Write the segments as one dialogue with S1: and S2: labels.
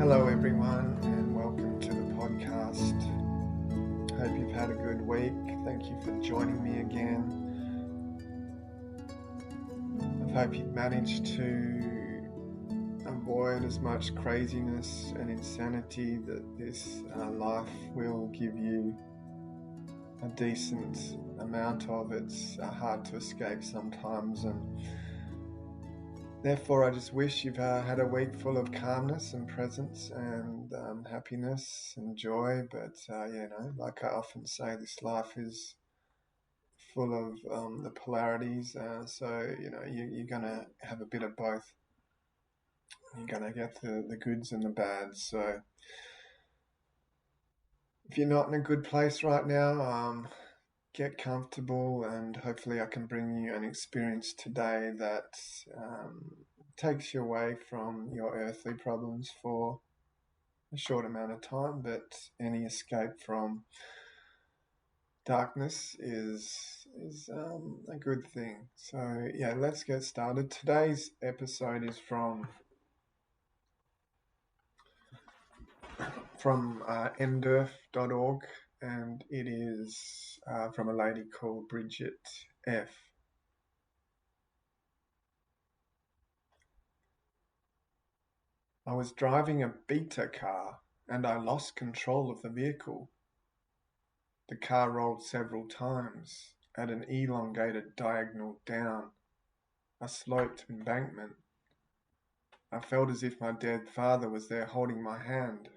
S1: Hello everyone and welcome to the podcast. Hope you've had a good week. Thank you for joining me again. I hope you've managed to avoid as much craziness and insanity that this life will give you a decent amount of. It's hard to escape sometimes, and therefore I just wish you've had a week full of calmness and presence and happiness and joy. But like I often say, this life is full of the polarities, so you're gonna have a bit of both. You're gonna get the goods and the bads. So if you're not in a good place right now, get comfortable, and hopefully I can bring you an experience today that takes you away from your earthly problems for a short amount of time. But any escape from darkness is a good thing. So yeah, let's get started. Today's episode is from mderf.org, and it is from a lady called Bridget F. I was driving a beta car and I lost control of the vehicle. The car rolled several times at an elongated diagonal down a sloped embankment. I felt as if my dead father was there holding my hand,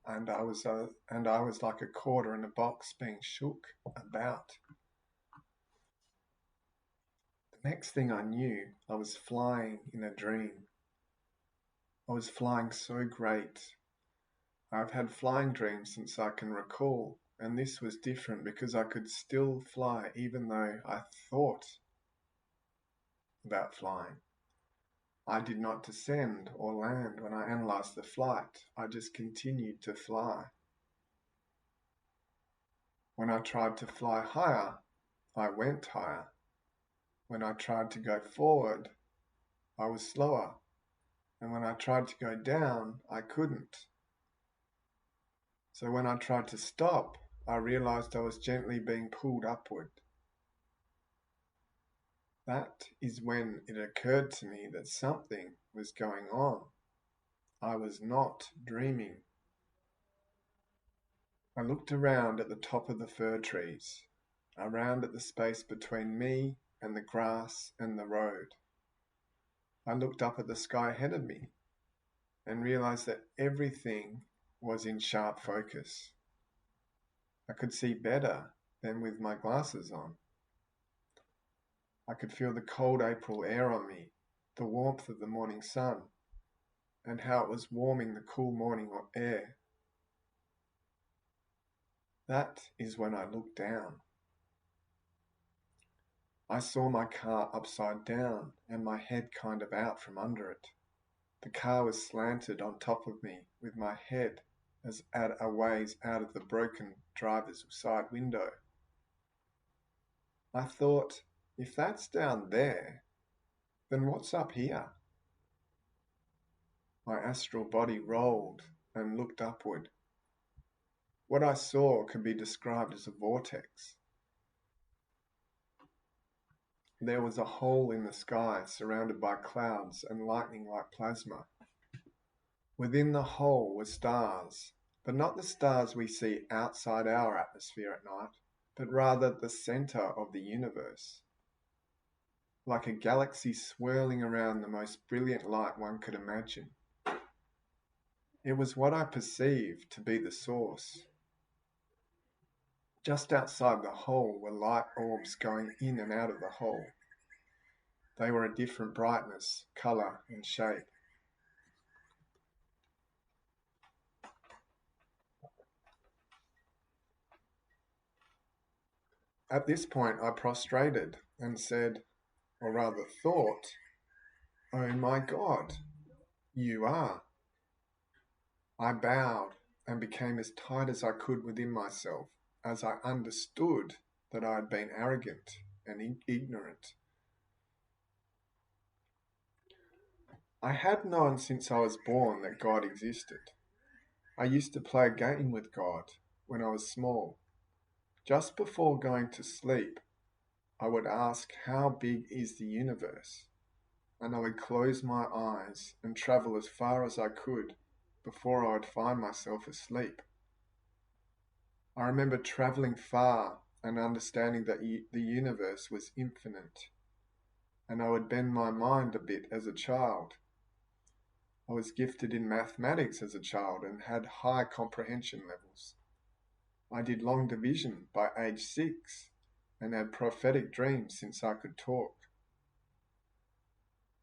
S1: and I was like a quarter in a box being shook about. The next thing I knew, I was flying in a dream. I was flying so great. I've had flying dreams since I can recall, and this was different because I could still fly even though I thought about flying. I did not descend or land when I analysed the flight. I just continued to fly. When I tried to fly higher, I went higher. When I tried to go forward, I was slower. And when I tried to go down, I couldn't. So when I tried to stop, I realised I was gently being pulled upward. That is when it occurred to me that something was going on. I was not dreaming. I looked around at the top of the fir trees, around at the space between me and the grass and the road. I looked up at the sky ahead of me and realised that everything was in sharp focus. I could see better than with my glasses on. I could feel the cold April air on me, the warmth of the morning sun, and how it was warming the cool morning air. That is when I looked down. I saw my car upside down and my head kind of out from under it. The car was slanted on top of me with my head as at a ways out of the broken driver's side window. I thought, if that's down there, then what's up here? My astral body rolled and looked upward. What I saw could be described as a vortex. There was a hole in the sky surrounded by clouds and lightning like plasma. Within the hole were stars, but not the stars we see outside our atmosphere at night, but rather the center of the universe. Like a galaxy swirling around the most brilliant light one could imagine. It was what I perceived to be the source. Just outside the hole were light orbs going in and out of the hole. They were a different brightness, colour and shape. At this point I prostrated and said, or rather thought, "Oh my God, you are." I bowed and became as tight as I could within myself, as I understood that I had been arrogant and ignorant. I had known since I was born that God existed. I used to play a game with God when I was small. Just before going to sleep, I would ask, how big is the universe? And I would close my eyes and travel as far as I could before I would find myself asleep. I remember traveling far and understanding that the universe was infinite, and I would bend my mind a bit as a child. I was gifted in mathematics as a child and had high comprehension levels. I did long division by age 6 and had prophetic dreams since I could talk.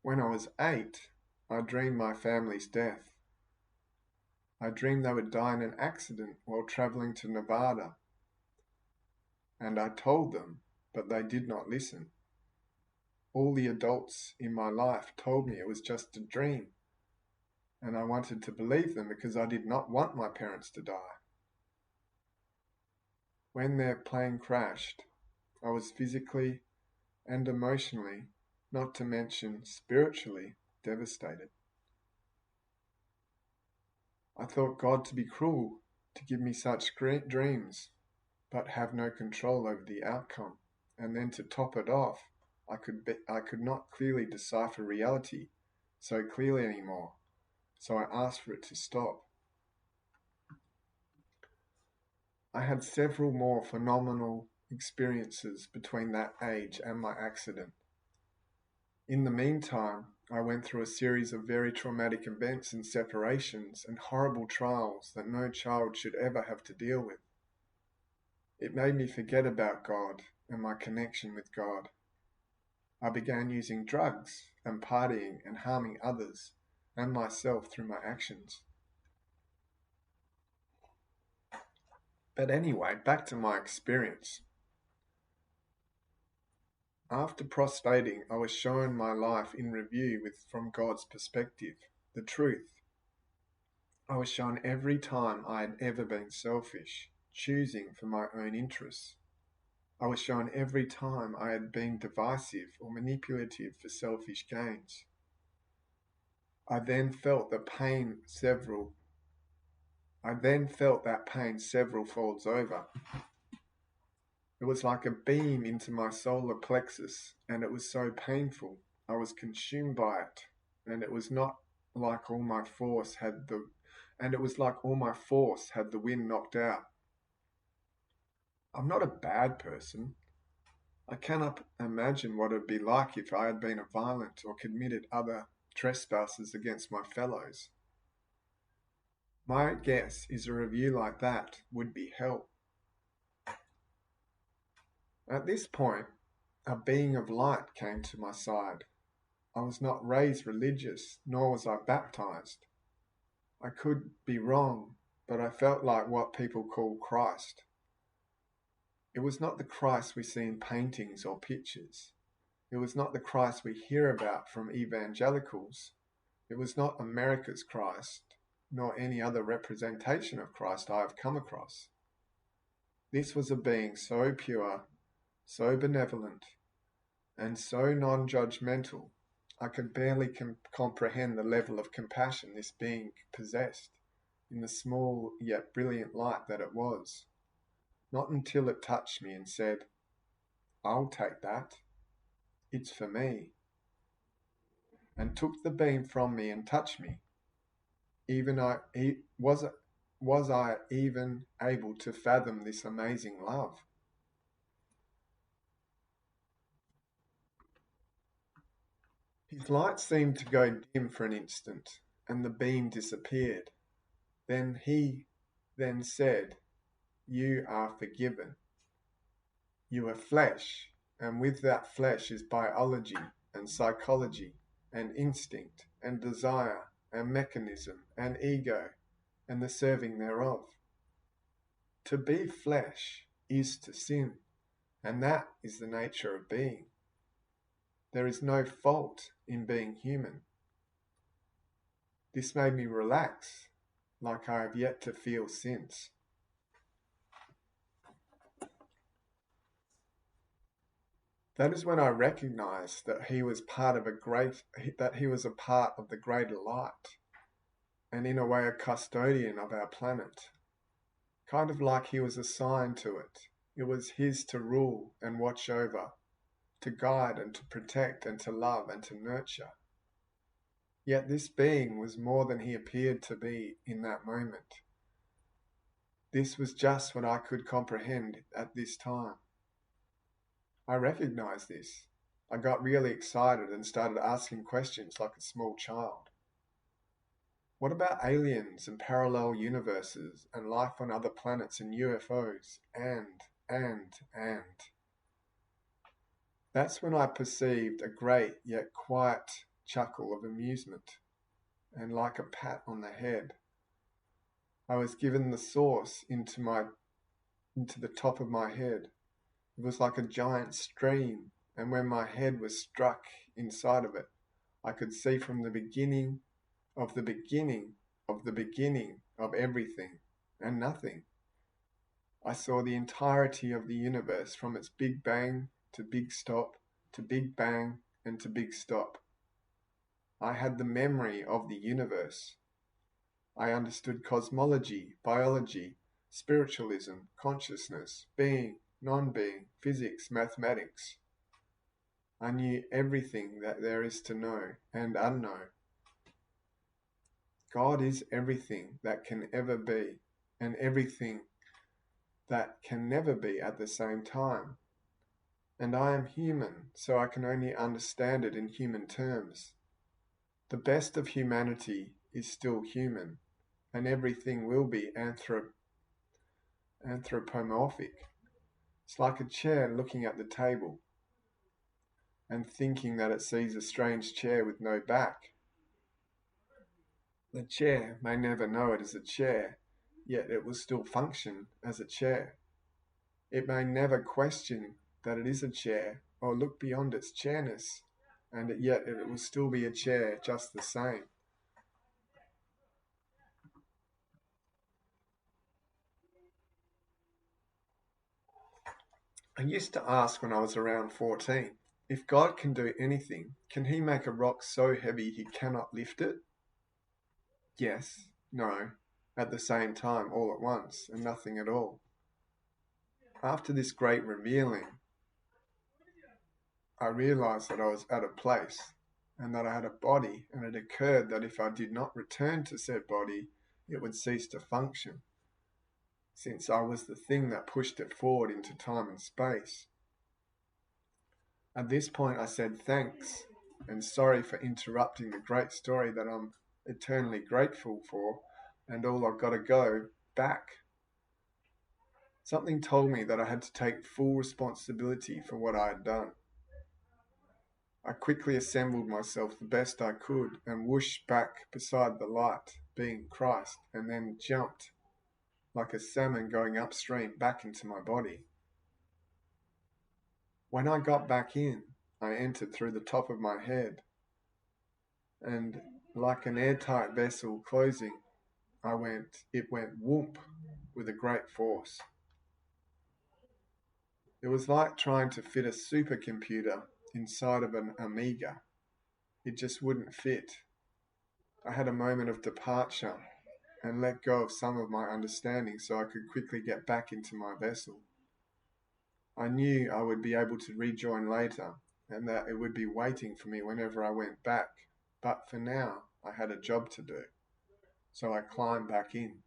S1: When I was 8, I dreamed my family's death. I dreamed they would die in an accident while traveling to Nevada, and I told them, but they did not listen. All the adults in my life told me it was just a dream, and I wanted to believe them because I did not want my parents to die. When their plane crashed, I was physically and emotionally, not to mention spiritually, devastated. I thought God to be cruel to give me such great dreams, but have no control over the outcome. And then to top it off, I could not clearly decipher reality so clearly anymore, so I asked for it to stop. I had several more phenomenal experiences between that age and my accident. In the meantime, I went through a series of very traumatic events and separations and horrible trials that no child should ever have to deal with. It made me forget about God and my connection with God. I began using drugs and partying and harming others and myself through my actions. But anyway, back to my experience. After prostrating, I was shown my life in review from God's perspective, the truth. I was shown every time I had ever been selfish, choosing for my own interests. I was shown every time I had been divisive or manipulative for selfish gains. I then felt that pain several folds over. It was like a beam into my solar plexus, and it was so painful. I was consumed by it, and it was not like all my force had the wind knocked out. I'm not a bad person. I cannot imagine what it would be like if I had been a violent or committed other trespasses against my fellows. My guess is a review like that would be hell. At this point, a being of light came to my side. I was not raised religious, nor was I baptized. I could be wrong, but I felt like what people call Christ. It was not the Christ we see in paintings or pictures. It was not the Christ we hear about from evangelicals. It was not America's Christ, nor any other representation of Christ I have come across. This was a being so pure, so benevolent, and so non-judgmental, I could barely comprehend the level of compassion this being possessed in the small yet brilliant light that it was. Not until it touched me and said, "I'll take that. It's for me," and took the beam from me and touched me. Was I even able to fathom this amazing love? His light seemed to go dim for an instant, and the beam disappeared. Then he said, "You are forgiven. You are flesh, and with that flesh is biology and psychology and instinct and desire and mechanism and ego and the serving thereof. To be flesh is to sin, and that is the nature of being. There is no fault in being human." This made me relax, like I have yet to feel since. That is when I recognized that he was that he was a part of the greater light, and in a way a custodian of our planet, kind of like he was assigned to it. It was his to rule and watch over, to guide and to protect and to love and to nurture. Yet this being was more than he appeared to be in that moment. This was just what I could comprehend at this time. I recognized this. I got really excited and started asking questions like a small child. What about aliens and parallel universes and life on other planets and UFOs and. That's when I perceived a great yet quiet chuckle of amusement, and like a pat on the head, I was given the source into the top of my head. It was like a giant stream, and when my head was struck inside of it, I could see from the beginning of the beginning of the beginning of everything and nothing. I saw the entirety of the universe from its big bang to big stop to big bang and to big stop. I had the memory of the universe. I understood cosmology, biology, spiritualism, consciousness, being, non-being, physics, mathematics. I knew everything that there is to know and unknown. God is everything that can ever be and everything that can never be at the same time. And I am human, so I can only understand it in human terms. The best of humanity is still human, and everything will be anthropomorphic. It's like a chair looking at the table and thinking that it sees a strange chair with no back. The chair may never know it is a chair, yet it will still function as a chair. It may never question that it is a chair or look beyond its chairness, and yet it will still be a chair just the same. I used to ask when I was around 14, if God can do anything, can he make a rock so heavy he cannot lift it? Yes, no, at the same time, all at once, and nothing at all. After this great revealing, I realized that I was at a place and that I had a body, and it occurred that if I did not return to said body, it would cease to function, since I was the thing that pushed it forward into time and space. At this point, I said thanks and sorry for interrupting the great story that I'm eternally grateful for, and all I've got to go back. Something told me that I had to take full responsibility for what I had done. I quickly assembled myself the best I could and whooshed back beside the light, being Christ, and then jumped like a salmon going upstream back into my body. When I got back in, I entered through the top of my head, and like an airtight vessel closing, it went whoop with a great force. It was like trying to fit a supercomputer inside of an Amiga. It just wouldn't fit. I had a moment of departure and let go of some of my understanding so I could quickly get back into my vessel. I knew I would be able to rejoin later and that it would be waiting for me whenever I went back, but for now I had a job to do. So I climbed back in.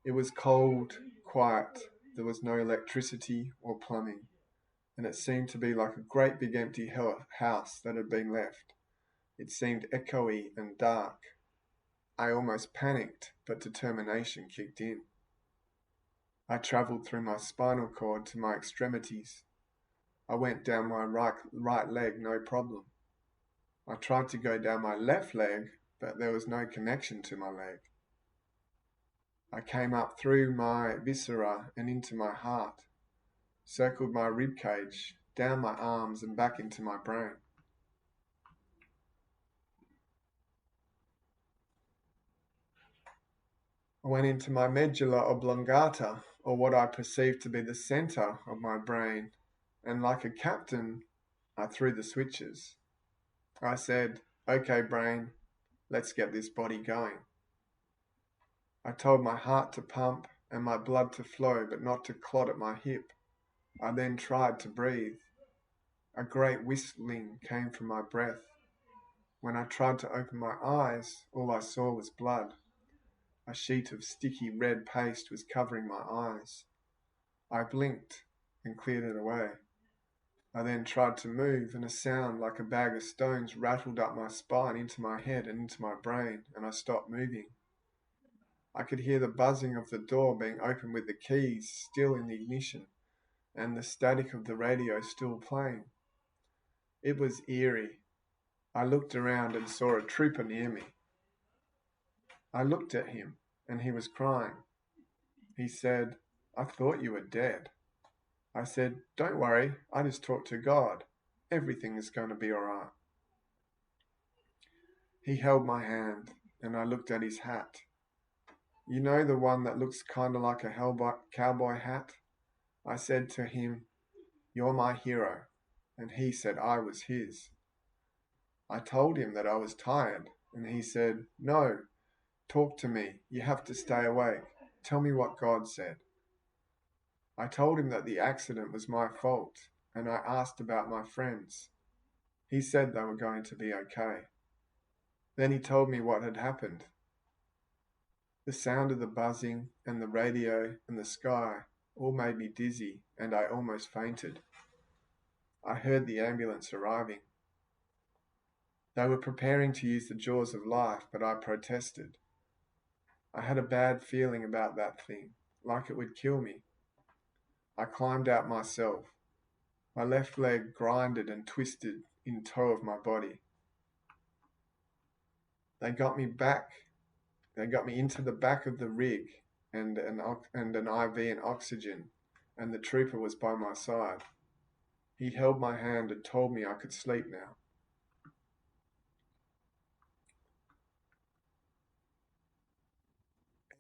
S1: It was cold, quiet, there was no electricity or plumbing, and it seemed to be like a great big empty house that had been left. It seemed echoey and dark. I almost panicked, but determination kicked in. I travelled through my spinal cord to my extremities. I went down my right leg, no problem. I tried to go down my left leg, but there was no connection to my leg. I came up through my viscera and into my heart, circled my rib cage, down my arms and back into my brain. I went into my medulla oblongata, or what I perceived to be the center of my brain, and like a captain, I threw the switches. I said, "Okay, brain, let's get this body going." I told my heart to pump and my blood to flow, but not to clot at my hip. I then tried to breathe. A great whistling came from my breath. When I tried to open my eyes, all I saw was blood. A sheet of sticky red paste was covering my eyes. I blinked and cleared it away. I then tried to move, and a sound like a bag of stones rattled up my spine into my head and into my brain, and I stopped moving. I could hear the buzzing of the door being opened with the keys still in the ignition, and the static of the radio still playing. It was eerie. I looked around and saw a trooper near me. I looked at him, and he was crying. He said, "I thought you were dead." I said, "Don't worry, I just talked to God. Everything is going to be all right." He held my hand, and I looked at his hat. "You know the one that looks kind of like a cowboy hat?" I said to him, "You're my hero." And he said I was his. I told him that I was tired, and he said, "No, talk to me. You have to stay awake. Tell me what God said." I told him that the accident was my fault, and I asked about my friends. He said they were going to be okay. Then he told me what had happened. The sound of the buzzing and the radio and the sky all made me dizzy, and I almost fainted. I heard the ambulance arriving. They were preparing to use the jaws of life, but I protested. I had a bad feeling about that thing, like it would kill me. I climbed out myself. My left leg grinded and twisted in tow of my body. They got me into the back of the rig and an IV and oxygen, and the trooper was by my side. He held my hand and told me I could sleep now.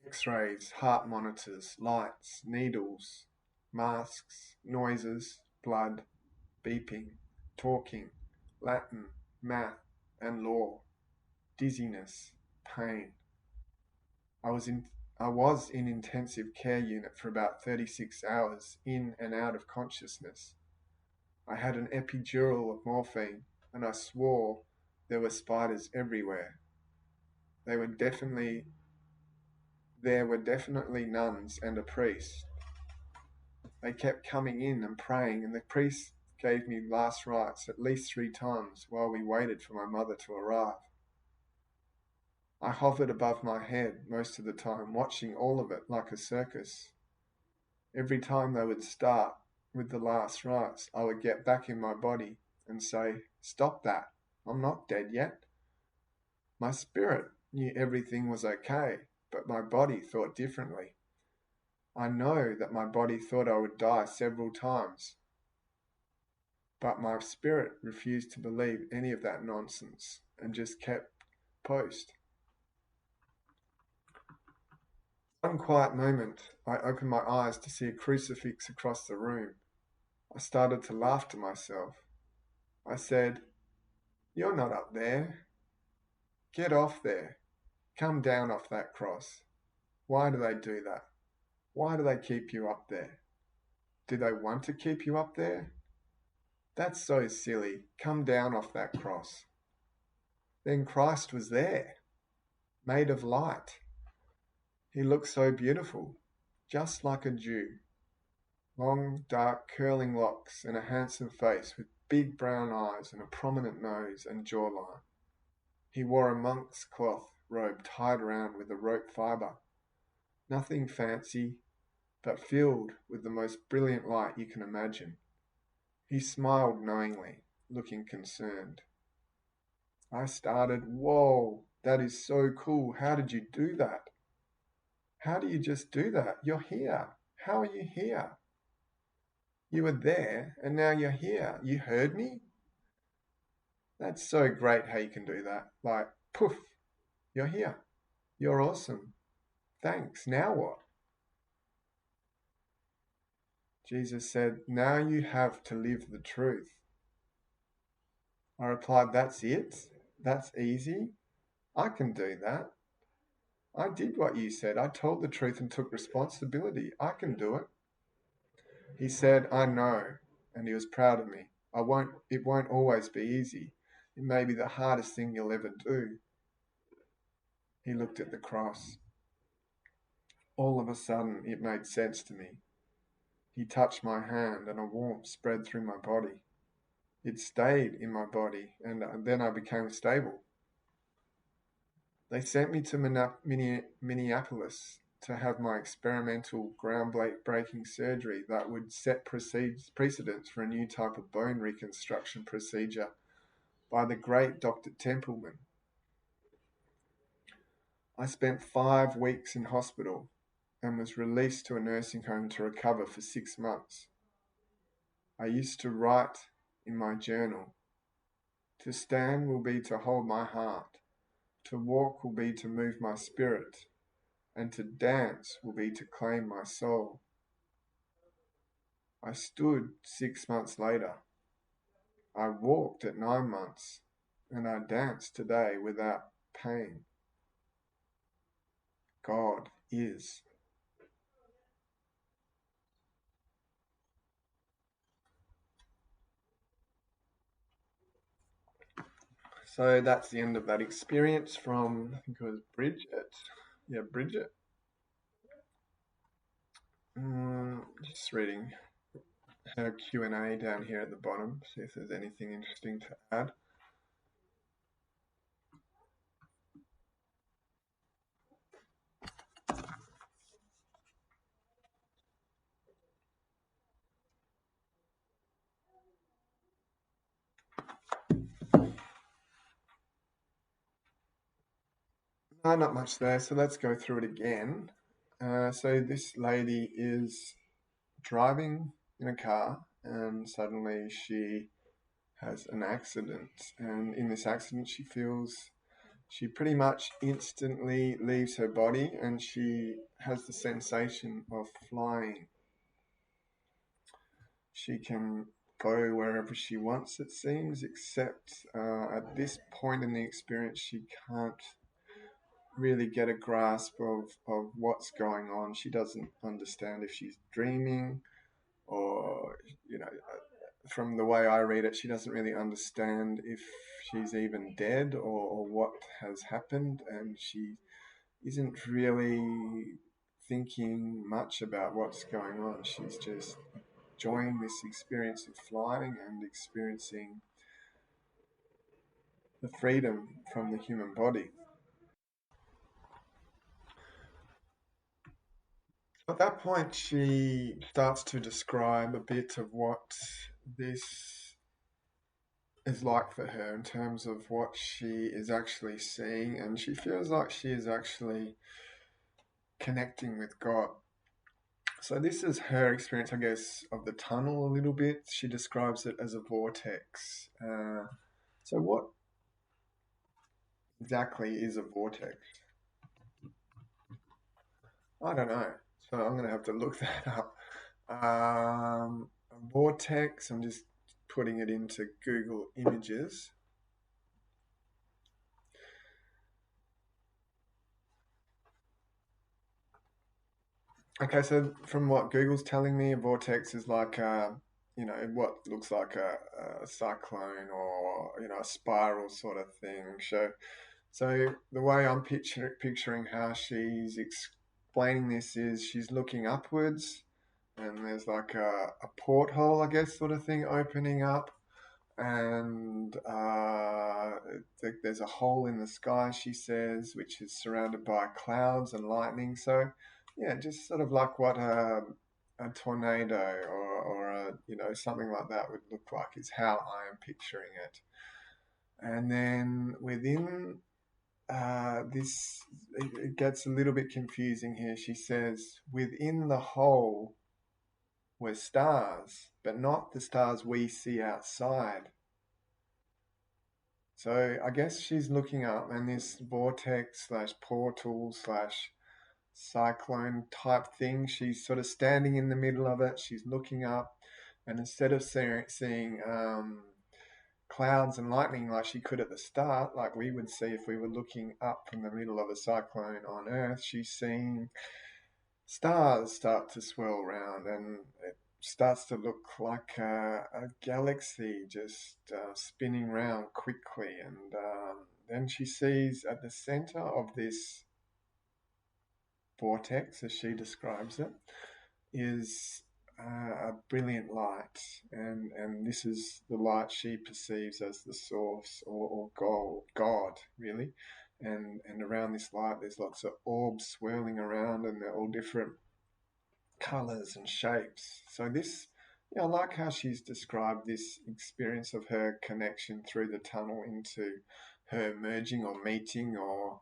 S1: X-rays, heart monitors, lights, needles, masks, noises, blood, beeping, talking, Latin, math, and law, dizziness, pain. I was in intensive care unit for about 36 hours, in and out of consciousness. I had an epidural of morphine, and I swore there were spiders everywhere. There were definitely nuns and a priest. They kept coming in and praying, and the priest gave me last rites at least 3 times while we waited for my mother to arrive. I hovered above my head most of the time, watching all of it like a circus. Every time they would start with the last rites, I would get back in my body and say, "Stop that, I'm not dead yet." My spirit knew everything was okay, but my body thought differently. I know that my body thought I would die several times, but my spirit refused to believe any of that nonsense and just kept post. One quiet moment, I opened my eyes to see a crucifix across the room. I started to laugh to myself. I said, "You're not up there. Get off there. Come down off that cross." Why do they do that? Why do they keep you up there? Do they want to keep you up there? That's so silly. Come down off that cross. Then Christ was there, made of light. He looked so beautiful, just like a Jew. Long, dark, curling locks and a handsome face with big brown eyes and a prominent nose and jawline. He wore a monk's cloth robe tied around with a rope fibre. Nothing fancy, but filled with the most brilliant light you can imagine. He smiled knowingly, looking concerned. I started, "Whoa, that is so cool. How did you do that? How do you just do that? You're here. How are you here? You were there, and now you're here. You heard me? That's so great how you can do that. Like, poof, you're here. You're awesome. Thanks. Now what?" Jesus said, "Now you have to live the truth." I replied, "That's it? That's easy? I can do that. I did what you said. I told the truth and took responsibility. I can do it." He said, "I know," and he was proud of me. It won't always be easy. It may be the hardest thing you'll ever do." He looked at the cross. All of a sudden, it made sense to me. He touched my hand and a warmth spread through my body. It stayed in my body, and then I became stable. They sent me to Minneapolis to have my experimental groundbreaking surgery that would set precedents for a new type of bone reconstruction procedure by the great Dr. Templeman. I spent 5 weeks in hospital and was released to a nursing home to recover for 6 months. I used to write in my journal, "To stand will be to hold my heart, to walk will be to move my spirit, and to dance will be to claim my soul." I stood 6 months later. I walked at 9 months, and I dance today without pain. God is. So that's the end of that experience from, I think it was Bridget. Yeah, Bridget. Just reading her Q&A down here at the bottom, see if there's anything interesting to add. No, not much there, so let's go through it again. So this lady is driving in a car and suddenly she has an accident. And in this accident, she pretty much instantly leaves her body and she has the sensation of flying. She can go wherever she wants, it seems, except at this point in the experience, she can't really get a grasp of what's going on. She doesn't understand if she's dreaming or, from the way I read it, she doesn't really understand if she's even dead or what has happened, and she isn't really thinking much about what's going on. She's just enjoying this experience of flying and experiencing the freedom from the human body. At that point, she starts to describe a bit of what this is like for her in terms of what she is actually seeing, and she feels like she is actually connecting with God. So, this is her experience, I guess, of the tunnel a little bit. She describes it as a vortex. So, what exactly is a vortex? I don't know. So, I'm going to have to look that up. A vortex, I'm just putting it into Google Images. Okay, so from what Google's telling me, a vortex is like what looks like a cyclone or a spiral sort of thing. So the way I'm picturing how she's explaining this is she's looking upwards, and there's like a porthole, I guess, sort of thing opening up, and there's a hole in the sky, she says, which is surrounded by clouds and lightning. So, yeah, just sort of like what a tornado or something like that would look like is how I am picturing it. And then within this, it gets a little bit confusing here. She says, within the hole were stars, but not the stars we see outside. So I guess she's looking up, and this vortex slash portal slash cyclone type thing. She's sort of standing in the middle of it. She's looking up, and instead of seeing clouds and lightning like she could at the start, like we would see if we were looking up from the middle of a cyclone on Earth, she's seeing stars start to swirl around, and it starts to look like a galaxy just spinning round quickly. And then she sees at the center of this vortex, as she describes it, is a brilliant light, and this is the light she perceives as the source, or God, really. And around this light, there's lots of orbs swirling around, and they're all different colors and shapes. So this, yeah, I like how she's described this experience of her connection through the tunnel into her merging or meeting or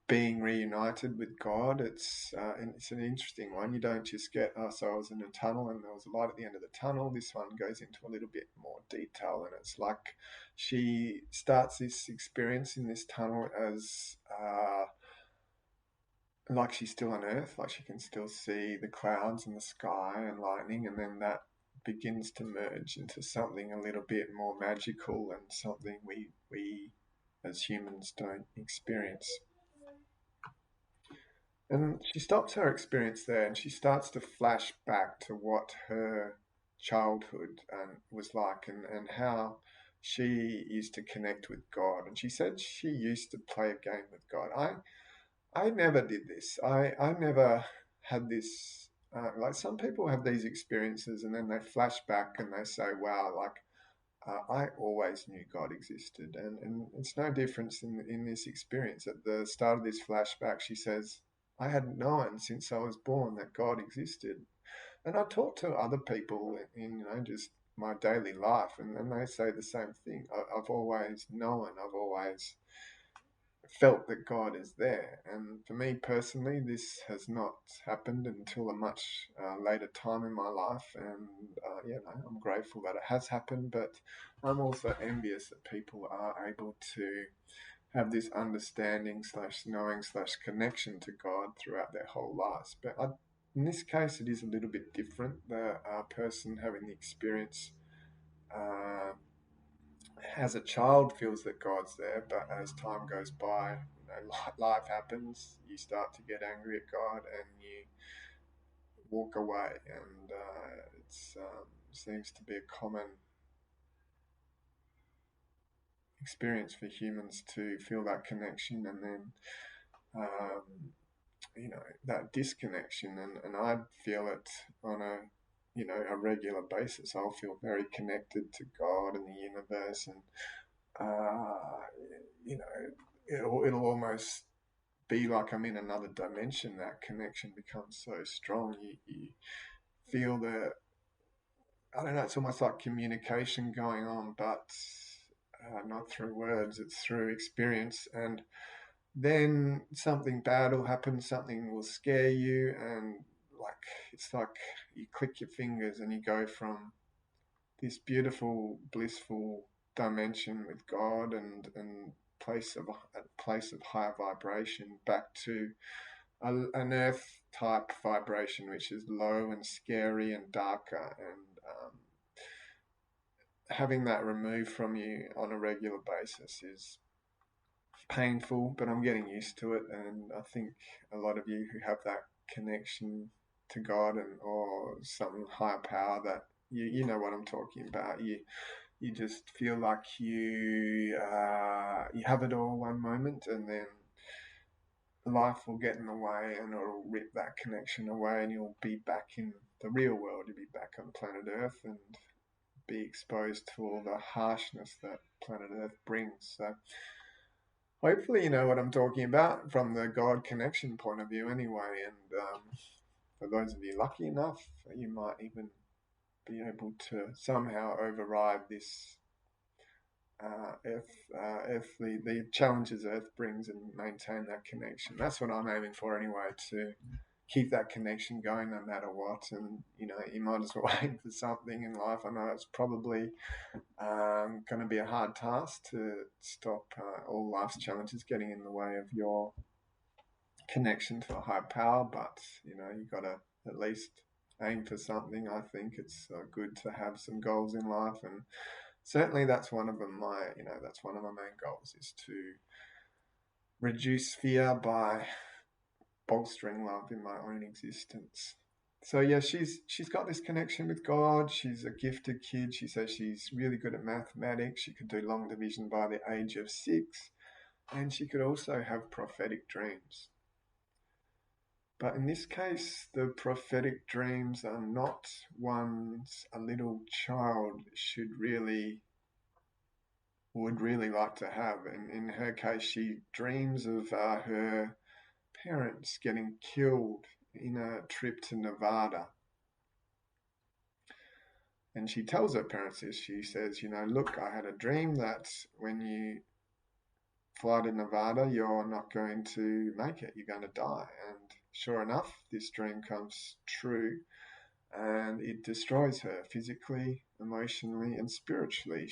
S1: being reunited with God. And it's an interesting one. You don't just get, oh, so I was in a tunnel and there was a light at the end of the tunnel. This one goes into a little bit more detail, and it's like she starts this experience in this tunnel as like she's still on Earth, like she can still see the clouds and the sky and lightning, and then that begins to merge into something a little bit more magical and something we as humans don't experience. And she stops her experience there, and she starts to flash back to what her childhood was like, and how she used to connect with God. And she said she used to play a game with God. I never did this. I never had this. Like some people have these experiences and then they flash back and they say, wow, like I always knew God existed. And it's no difference in this experience. At the start of this flashback, she says, I hadn't known since I was born that God existed. And I talk to other people in just my daily life, and they say the same thing. I've always known, I've always felt that God is there. And for me personally, this has not happened until a much later time in my life. And I'm grateful that it has happened, but I'm also envious that people are able to have this understanding slash knowing slash connection to God throughout their whole lives. But in this case, it is a little bit different. The person having the experience uh, as a child feels that God's there, but as time goes by, life happens. You start to get angry at God, and you walk away. And it seems to be a common experience for humans to feel that connection, and then um, that disconnection. And I feel it on a regular basis. I'll feel very connected to God and the universe, and uh, you know, it'll almost be like I'm in another dimension. That connection becomes so strong. You feel the, I don't know, it's almost like communication going on, but not through words, it's through experience. And then something bad will happen, something will scare you, and like it's like you click your fingers and you go from this beautiful, blissful dimension with God and a place of higher vibration back to an earth type vibration, which is low and scary and darker. And having that removed from you on a regular basis is painful, but I'm getting used to it. And I think a lot of you who have that connection to God or some higher power, that you know what I'm talking about. You just feel like you have it all one moment, and then life will get in the way and it'll rip that connection away, and you'll be back in the real world. You'll be back on planet Earth and be exposed to all the harshness that planet Earth brings. So hopefully you know what I'm talking about from the God connection point of view anyway. And for those of you lucky enough, you might even be able to somehow override this the challenges Earth brings, and maintain that connection. That's what I'm aiming for anyway, to keep that connection going no matter what. And you might as well aim for something in life. I know it's probably going to be a hard task to stop all life's challenges getting in the way of your connection to a higher power, but you got to at least aim for something. I think it's good to have some goals in life, and certainly that's one of them. That's one of my main goals, is to reduce fear by bolstering love in my own existence. So yeah, she's got this connection with God. She's a gifted kid. She says she's really good at mathematics. She could do long division by the age of 6, and she could also have prophetic dreams. But in this case, the prophetic dreams are not ones a little child would really like to have. And in her case, she dreams of her parents getting killed in a trip to Nevada. And she tells her parents this. She says, look, I had a dream that when you fly to Nevada, you're not going to make it. You're going to die. And sure enough, this dream comes true, and it destroys her physically, emotionally, and spiritually.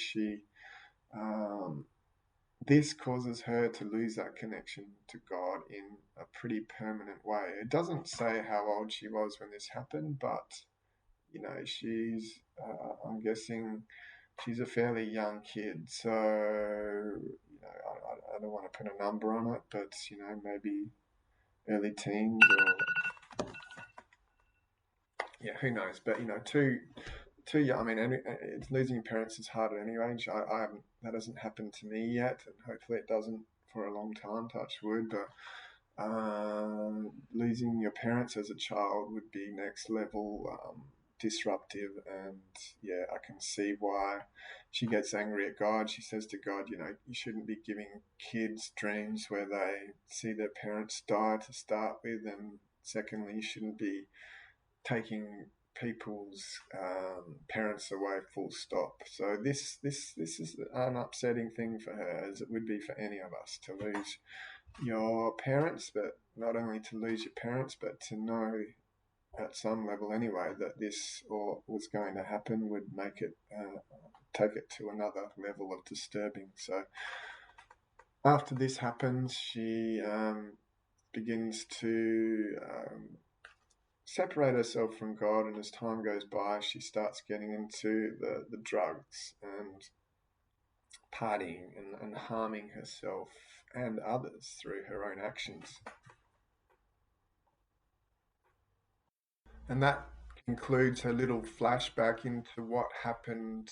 S1: This causes her to lose that connection to God in a pretty permanent way. It doesn't say how old she was when this happened, but I'm guessing she's a fairly young kid. So I don't want to put a number on it, but maybe early teens, or yeah, who knows? But too young. I mean, it's losing parents is hard at any age. I haven't, that hasn't happened to me yet, and hopefully it doesn't for a long time. Touch wood. But losing your parents as a child would be next level disruptive, and yeah, I can see why she gets angry at God. She says to God, you shouldn't be giving kids dreams where they see their parents die to start with, and secondly, you shouldn't be taking people's parents away, full stop. So this is an upsetting thing for her, as it would be for any of us, to lose your parents, but not only to lose your parents, but to know at some level anyway that this or was going to happen would make it take it to another level of disturbing. So after this happens, she begins to separate herself from God, and as time goes by, she starts getting into the drugs and partying and harming herself and others through her own actions. And that includes her little flashback into what happened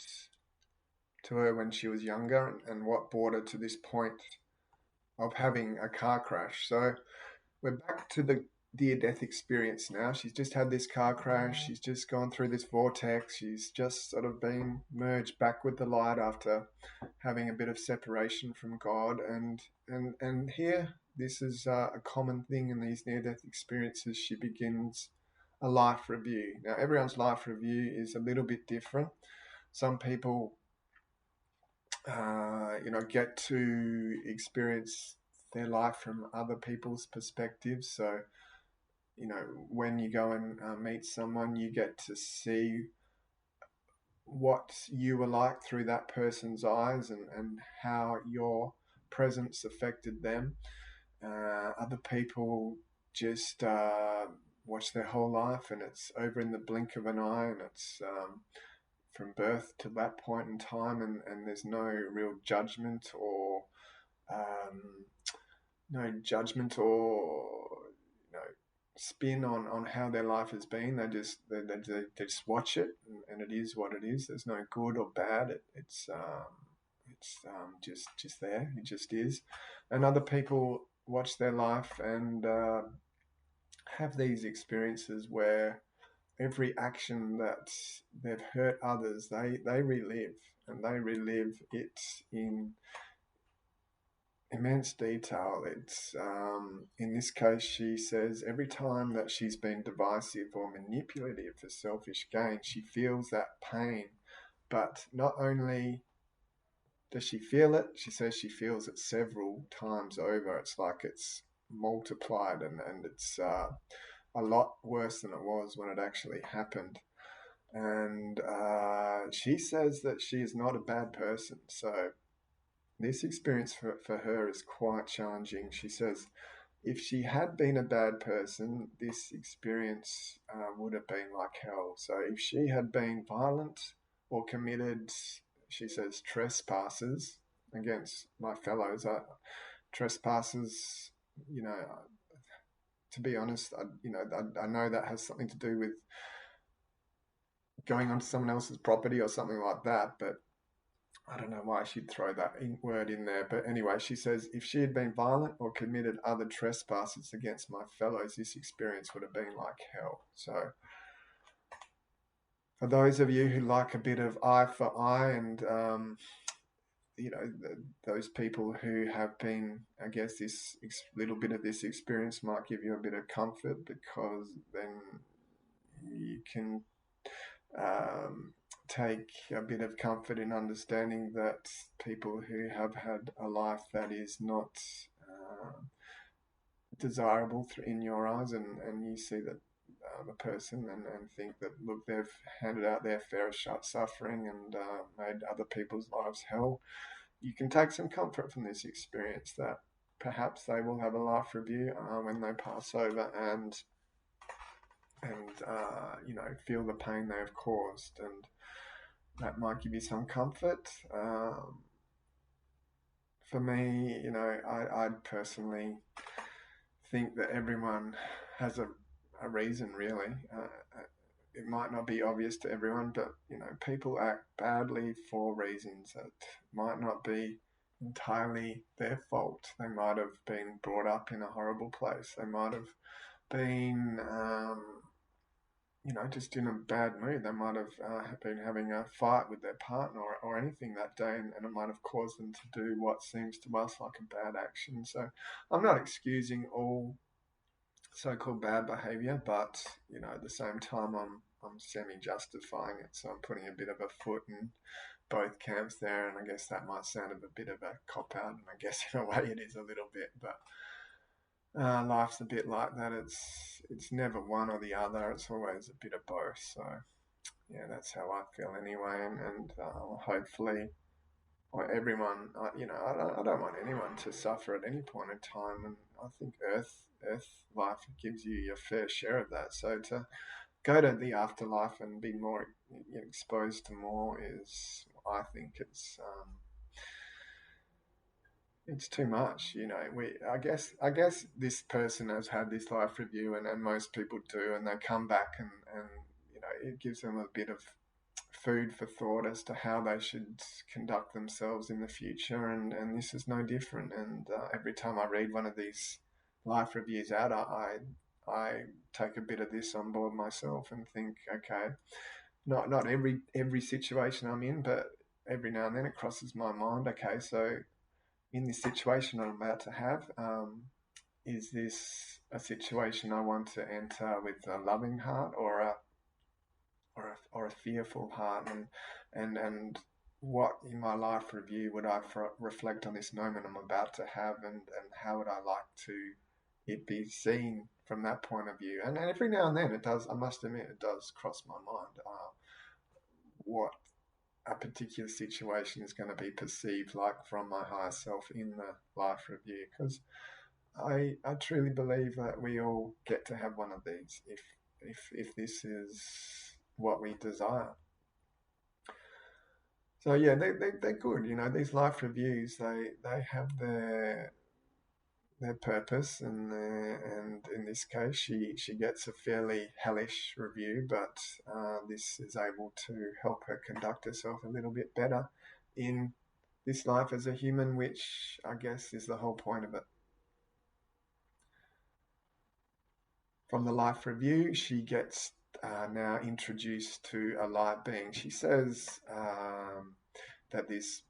S1: to her when she was younger, and what brought her to this point of having a car crash. So we're back to the near-death experience now. She's just had this car crash. She's just gone through this vortex. She's just sort of been merged back with the light after having a bit of separation from God. And here, this is a common thing in these near-death experiences. She begins a life review. Now, everyone's life review is a little bit different. Some people, get to experience their life from other people's perspectives. So, when you go and meet someone, you get to see what you were like through that person's eyes, and how your presence affected them. Other people just watch their whole life, and it's over in the blink of an eye, and it's from birth to that point in time, and there's no real judgment or spin on how their life has been. They just watch it, and it is what it is. There's no good or bad. It's just there. It just is. And other people watch their life and have these experiences where every action that they've hurt others, they relive, and they relive it in immense detail. It's in this case, she says every time that she's been divisive or manipulative for selfish gain, she feels that pain. But not only does she feel it, she says she feels it several times over. It's like it's multiplied, and it's a lot worse than it was when it actually happened. And she says that she is not a bad person. So this experience for her is quite challenging. She says if she had been a bad person, this experience would have been like hell. So if she had been violent or committed, she says, trespasses against my fellows, trespasses, you know, to be honest, I know that has something to do with going onto someone else's property or something like that, but I don't know why she'd throw that word in there. But anyway, she says, if she had been violent or committed other trespasses against my fellows, this experience would have been like hell. So for those of you who like a bit of eye for eye and, those people who have been, I guess, this little bit of this experience might give you a bit of comfort, because then you can take a bit of comfort in understanding that people who have had a life that is not desirable in your eyes, and you see that a person and think that, look, they've handed out their fair suffering and made other people's lives hell, you can take some comfort from this experience that perhaps they will have a life review when they pass over and feel the pain they have caused, and that might give you some comfort. For me, I'd personally think that everyone has a reason, really. It might not be obvious to everyone, but people act badly for reasons that might not be entirely their fault. They might have been brought up in a horrible place. They might have been just in a bad mood. They might have been having a fight with their partner or anything that day, and it might have caused them to do what seems to us like a bad action. So I'm not excusing all so-called bad behaviour, but at the same time, I'm semi-justifying it. So I'm putting a bit of a foot in both camps there, and I guess that might sound a bit of a cop-out, and I guess in a way it is a little bit, but life's a bit like that. It's never one or the other. It's always a bit of both. So yeah, that's how I feel anyway. And hopefully, or everyone, I don't want anyone to suffer at any point in time. And I think Earth life gives you your fair share of that. So to go to the afterlife and be more exposed to more is, I think it's too much. I guess this person has had this life review, and most people do, and they come back and it gives them a bit of food for thought as to how they should conduct themselves in the future, and this is no different. And every time I read one of these life reviews out, I take a bit of this on board myself and think, okay, not every situation I'm in, but every now and then it crosses my mind, okay, so in this situation I'm about to have, is this a situation I want to enter with a loving heart or a fearful heart, and what in my life review would I reflect on this moment I'm about to have, and how would I like to it be seen from that point of view? And every now and then it does, I must admit, it does cross my mind what a particular situation is going to be perceived like from my higher self in the life review, because I truly believe that we all get to have one of these if this is what we desire. So yeah, they're good. These life reviews, they have their purpose, and in this case, she gets a fairly hellish review, but this is able to help her conduct herself a little bit better in this life as a human, which I guess is the whole point of it. From the life review, she gets now introduced to a light being. She says that this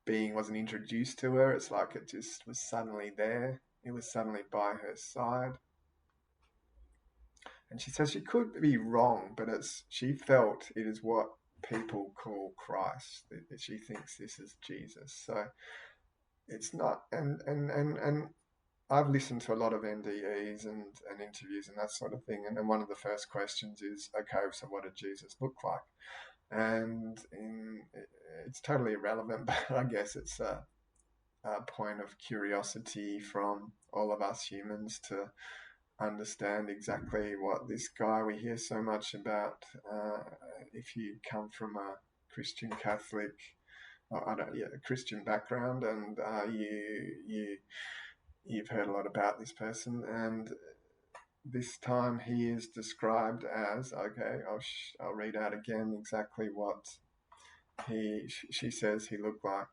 S1: being wasn't introduced to her. It's like it just was suddenly there. It was suddenly by her side. And she says she could be wrong, but she felt it is what people call Christ. That she thinks this is Jesus. So it's not, and I've listened to a lot of NDEs and interviews and that sort of thing. And one of the first questions is, okay, so what did Jesus look like? And it's totally irrelevant, but I guess it's point of curiosity from all of us humans to understand exactly what this guy we hear so much about. If you come from a Christian Catholic, or I don't, yeah, Christian background, and you've heard a lot about this person, and this time he is described as, okay, I'll read out again exactly what she says he looked like.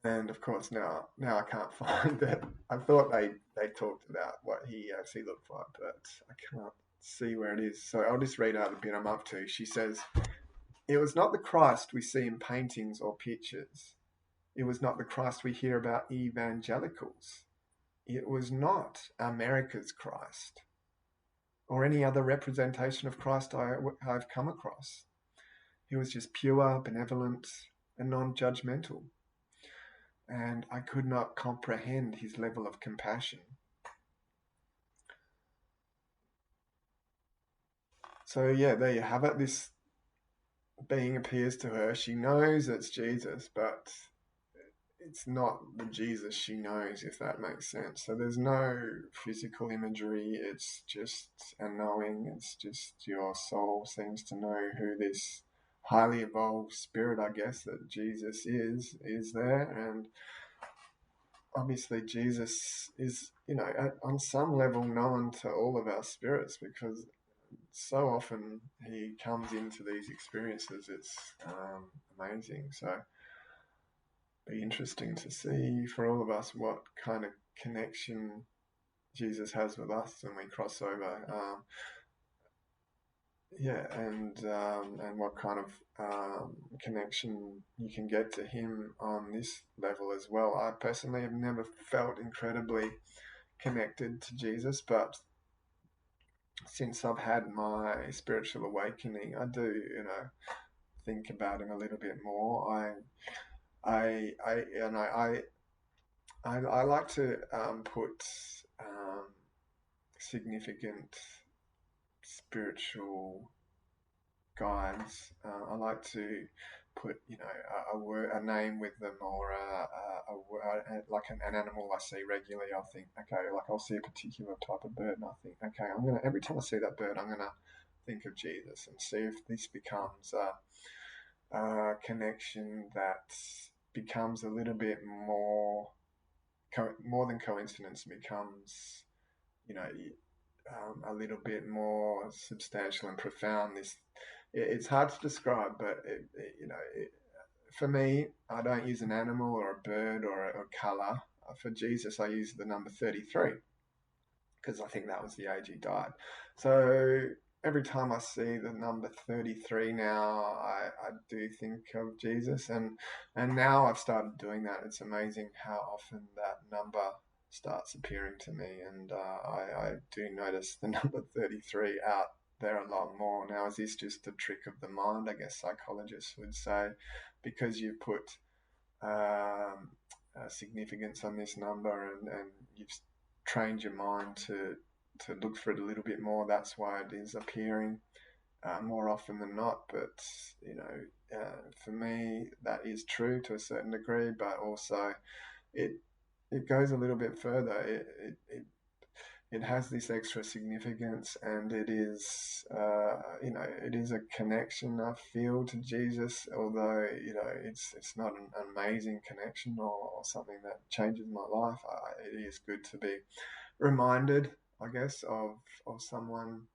S1: And of course now I can't find it. I thought they talked about what he actually looked like, but I can't see where it is. So I'll just read out the bit I'm up to. She says, "It was not the Christ we see in paintings or pictures. It was not the Christ we hear about evangelicals. It was not America's Christ or any other representation of Christ I've come across. He was just pure, benevolent, and non-judgmental. And I could not comprehend his level of compassion." So yeah, there you have it. This being appears to her. She knows it's Jesus, but it's not the Jesus she knows, if that makes sense. So there's no physical imagery. It's just a knowing. It's just your soul seems to know who this highly evolved spirit, I guess, that Jesus is there. And obviously Jesus is, on some level known to all of our spirits, because so often he comes into these experiences. It's amazing. So be interesting to see for all of us what kind of connection Jesus has with us when we cross over. And what kind of connection you can get to him on this level as well. I personally have never felt incredibly connected to Jesus, but since I've had my spiritual awakening, I do, think about him a little bit more. I like to put significant spiritual guides. I like to put, a word, a name with them, or like an animal I see regularly. I'll think, okay, like I'll see a particular type of bird, and I think, okay, every time I see that bird, I'm gonna think of Jesus and see if this becomes a connection that becomes a little bit more than coincidence, becomes, a little bit more substantial and profound. It's hard to describe, but for me, I don't use an animal or a bird or a color. For Jesus, I use the number 33 because I think that was the age he died. So every time I see the number 33 now, I do think of Jesus, and now I've started doing that. It's amazing how often that number starts appearing to me, and I do notice the number 33 out there a lot more. Now, is this just a trick of the mind? I guess psychologists would say, because you put significance on this number, and you've trained your mind to look for it a little bit more. That's why it is appearing more often than not. But for me, that is true to a certain degree. But also, it goes a little bit further. It has this extra significance, and it is it is a connection I feel to Jesus. Although it's not an amazing connection or something that changes my life. It is good to be reminded, I guess, of someone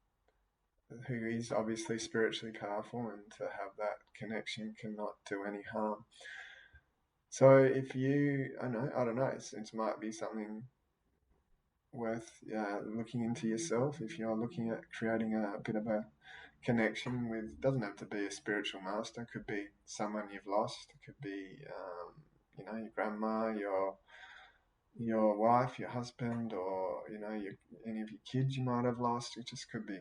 S1: who is obviously spiritually powerful, and to have that connection cannot do any harm. So if you, I don't know, it might be something worth looking into yourself. If you're looking at creating a bit of a connection with, doesn't have to be a spiritual master, it could be someone you've lost, it could be your grandma, your wife, your husband, or any of your kids you might have lost. It just could be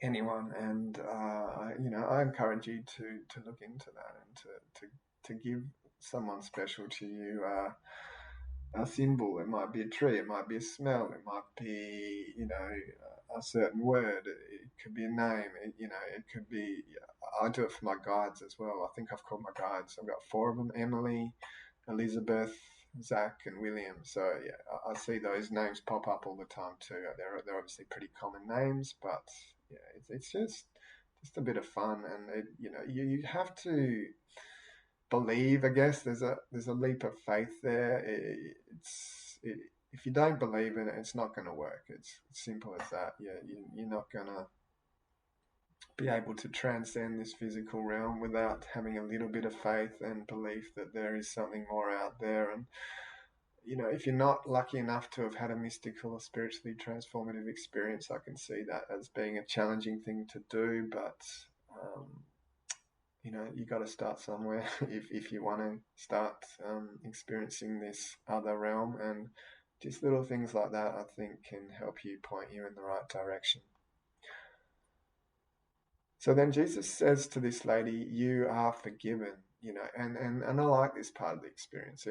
S1: anyone, and I encourage you to look into that, and to give someone special to you a symbol. It might be a tree. It might be a smell. It might be, a certain word. It could be a name. It could be. I do it for my guides as well. I think I've called my guides. I've got 4 of them: Emily, Elizabeth, Zach, and William. So yeah, I see those names pop up all the time too. They're obviously pretty common names, but yeah, it's just a bit of fun, and you have to believe. I guess there's a leap of faith there. If you don't believe in it, it's not going to work. It's simple as that. Yeah, you're not going to be able to transcend this physical realm without having a little bit of faith and belief that there is something more out there. And if you're not lucky enough to have had a mystical or spiritually transformative experience, I can see that as being a challenging thing to do. But um, you got to start somewhere if you want to start experiencing this other realm, and just little things like that I think can help you point you in the right direction. So then Jesus says to this lady, "You are forgiven," and I like this part of the experience.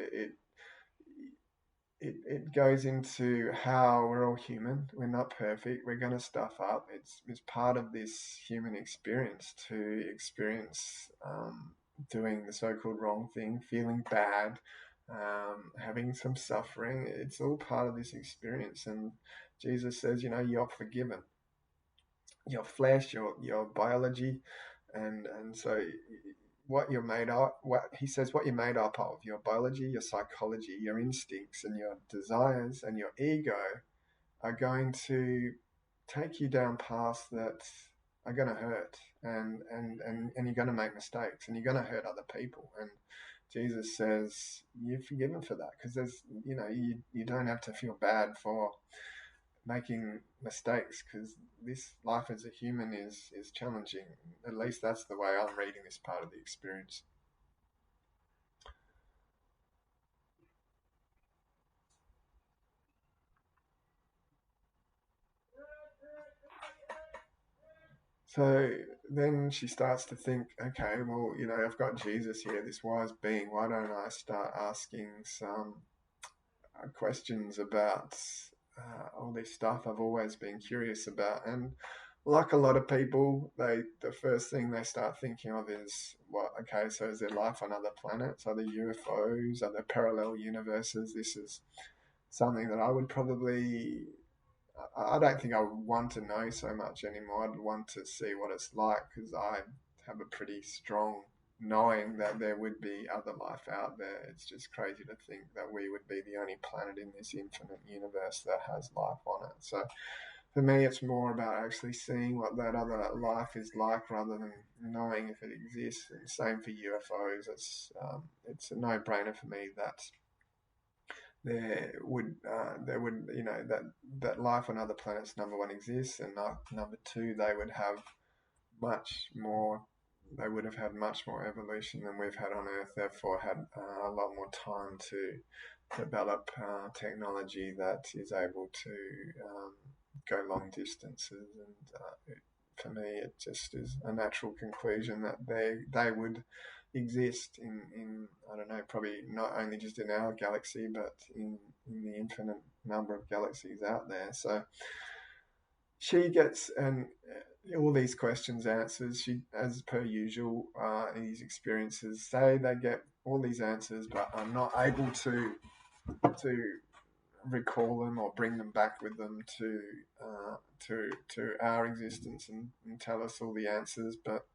S1: It goes into how we're all human. We're not perfect. We're going to stuff up. It's part of this human experience to experience doing the so-called wrong thing, feeling bad, having some suffering. It's all part of this experience. And Jesus says, you're forgiven. Your flesh, your biology, and so what you're made up, what he says, what you're made up of, your biology, your psychology, your instincts, and your desires, and your ego are going to take you down paths that are going to hurt, and you're going to make mistakes, and you're going to hurt other people. And Jesus says you're forgiven for that, because there's, you don't have to feel bad for making mistakes, because this life as a human is challenging. At least that's the way I'm reading this part of the experience. So then she starts to think, okay, well, I've got Jesus here, this wise being. Why don't I start asking some questions about all this stuff I've always been curious about? And like a lot of people, the first thing they start thinking of is, what? Okay, so is there life on other planets? Are there UFOs? Are there parallel universes? This is something that I would probably. I don't think I would want to know so much anymore. I'd want to see what it's like, because I have a pretty strong knowing that there would be other life out there. It's just crazy to think that we would be the only planet in this infinite universe that has life on it. So for me, it's more about actually seeing what that other life is like, rather than knowing if it exists. And same for UFOs. It's a no-brainer for me that that life on other planets, number one, exists, and number two, much more they would have had much more evolution than we've had on Earth, therefore had a lot more time to develop technology that is able to go long distances. And for me, it just is a natural conclusion that they would exist in I don't know, probably not only just in our galaxy, but in the infinite number of galaxies out there. So she gets all these questions answers. She, as per usual, in these experiences, say they get all these answers, but are not able to recall them or bring them back with them to our existence, and tell us all the answers. But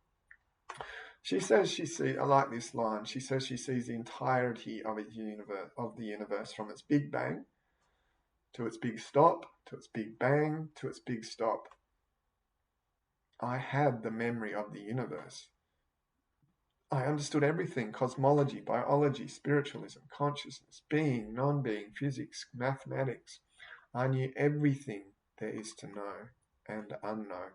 S1: she says I like this line. She says she sees the entirety of the universe, from its big bang to its big stop, to its big bang, to its big stop. I had the memory of the universe. I understood everything: cosmology, biology, spiritualism, consciousness, being, non-being, physics, mathematics. I knew everything there is to know and unknown.